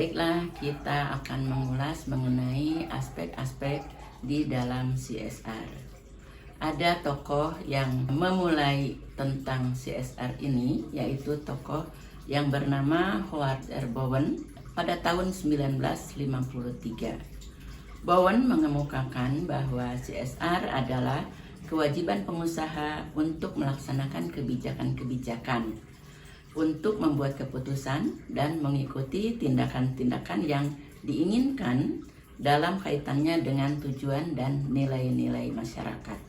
Baiklah, kita akan mengulas mengenai aspek-aspek di dalam CSR. Ada tokoh yang memulai tentang CSR ini, yaitu tokoh yang bernama Howard R. Bowen pada tahun 1953. Bowen mengemukakan bahwa CSR adalah kewajiban pengusaha untuk melaksanakan kebijakan-kebijakan, untuk membuat keputusan dan mengikuti tindakan-tindakan yang diinginkan dalam kaitannya dengan tujuan dan nilai-nilai masyarakat.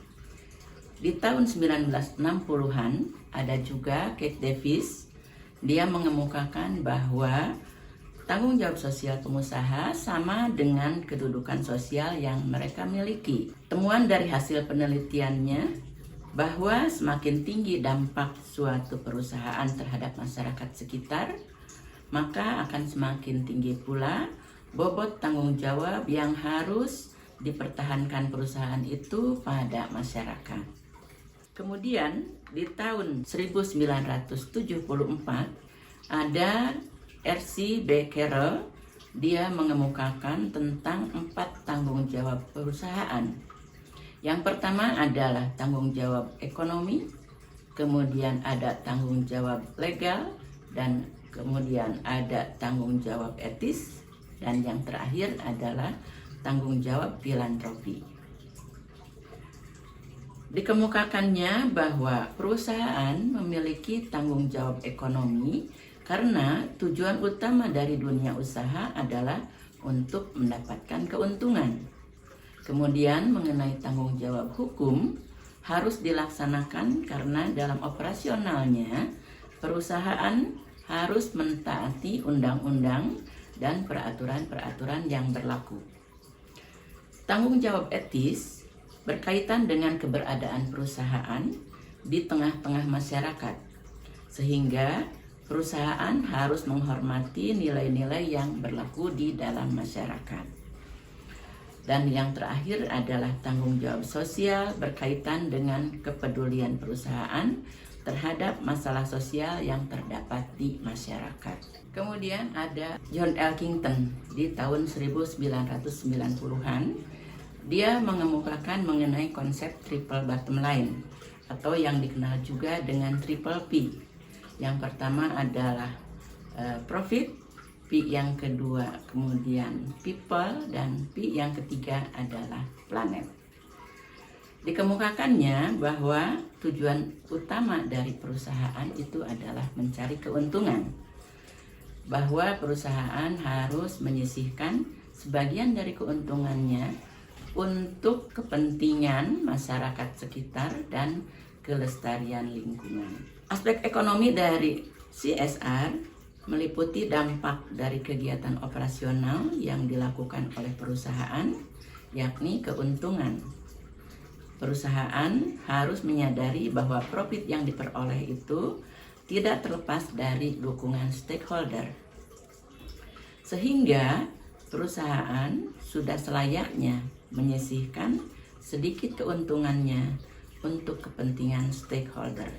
Di tahun 1960-an ada juga Kate Davis. Dia mengemukakan bahwa tanggung jawab sosial pengusaha sama dengan kedudukan sosial yang mereka miliki. Temuan dari hasil penelitiannya bahwa semakin tinggi dampak suatu perusahaan terhadap masyarakat sekitar, maka akan semakin tinggi pula bobot tanggung jawab yang harus dipertahankan perusahaan itu pada masyarakat. Kemudian di tahun 1974 ada R.C. Becquerel. Dia mengemukakan tentang 4 tanggung jawab perusahaan. Yang pertama adalah tanggung jawab ekonomi, kemudian ada tanggung jawab legal, dan kemudian ada tanggung jawab etis, dan yang terakhir adalah tanggung jawab filantropi. Dikemukakannya bahwa perusahaan memiliki tanggung jawab ekonomi karena tujuan utama dari dunia usaha adalah untuk mendapatkan keuntungan. Kemudian mengenai tanggung jawab hukum harus dilaksanakan karena dalam operasionalnya perusahaan harus mentaati undang-undang dan peraturan-peraturan yang berlaku. Tanggung jawab etis berkaitan dengan keberadaan perusahaan di tengah-tengah masyarakat, sehingga perusahaan harus menghormati nilai-nilai yang berlaku di dalam masyarakat. Dan yang terakhir adalah tanggung jawab sosial berkaitan dengan kepedulian perusahaan terhadap masalah sosial yang terdapat di masyarakat. Kemudian ada John Elkington di tahun 1990-an. Dia mengemukakan mengenai konsep triple bottom line atau yang dikenal juga dengan triple P. Yang pertama adalah profit, P yang kedua kemudian people, dan P yang ketiga adalah planet. Dikemukakannya bahwa tujuan utama dari perusahaan itu adalah mencari keuntungan, bahwa perusahaan harus menyisihkan sebagian dari keuntungannya untuk kepentingan masyarakat sekitar dan kelestarian lingkungan. Aspek ekonomi dari CSR meliputi dampak dari kegiatan operasional yang dilakukan oleh perusahaan, yakni keuntungan. Perusahaan harus menyadari bahwa profit yang diperoleh itu tidak terlepas dari dukungan stakeholder. Sehingga perusahaan sudah selayaknya menyisihkan sedikit keuntungannya untuk kepentingan stakeholder,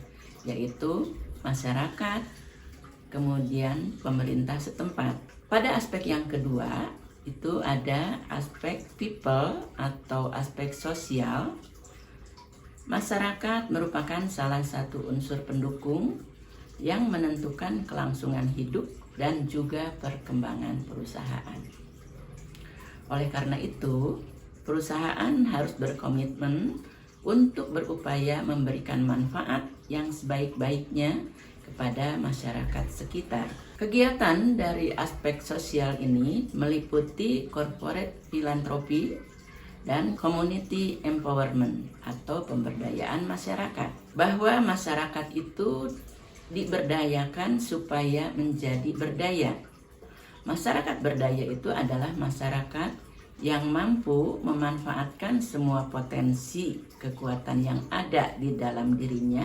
yaitu masyarakat, kemudian pemerintah setempat. Pada aspek yang kedua, itu ada aspek people atau aspek sosial. Masyarakat merupakan salah satu unsur pendukung yang menentukan kelangsungan hidup dan juga perkembangan perusahaan. Oleh karena itu, perusahaan harus berkomitmen untuk berupaya memberikan manfaat yang sebaik-baiknya kepada masyarakat sekitar. Kegiatan dari aspek sosial ini meliputi corporate philanthropy dan community empowerment atau pemberdayaan masyarakat. Bahwa masyarakat itu diberdayakan supaya menjadi berdaya. Masyarakat berdaya itu adalah masyarakat yang mampu memanfaatkan semua potensi kekuatan yang ada di dalam dirinya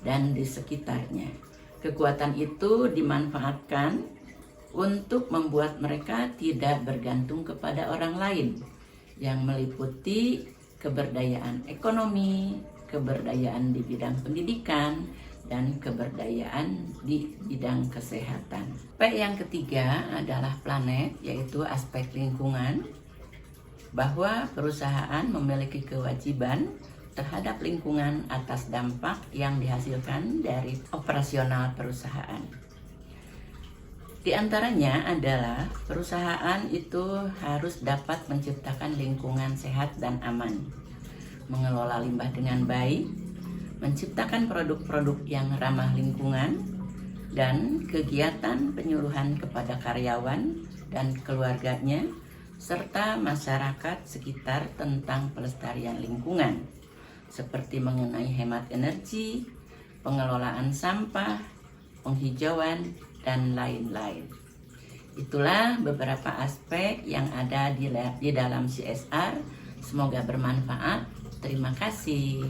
dan di sekitarnya. Kekuatan itu dimanfaatkan untuk membuat mereka tidak bergantung kepada orang lain, yang meliputi keberdayaan ekonomi, keberdayaan di bidang pendidikan, dan keberdayaan di bidang kesehatan. P yang ketiga adalah planet, yaitu aspek lingkungan, bahwa perusahaan memiliki kewajiban terhadap lingkungan atas dampak yang dihasilkan dari operasional perusahaan. Di antaranya adalah perusahaan itu harus dapat menciptakan lingkungan sehat dan aman, mengelola limbah dengan baik, menciptakan produk-produk yang ramah lingkungan, dan kegiatan penyuluhan kepada karyawan dan keluarganya serta masyarakat sekitar tentang pelestarian lingkungan, seperti mengenai hemat energi, pengelolaan sampah, penghijauan, dan lain-lain. Itulah beberapa aspek yang ada di dalam CSR. Semoga bermanfaat. Terima kasih.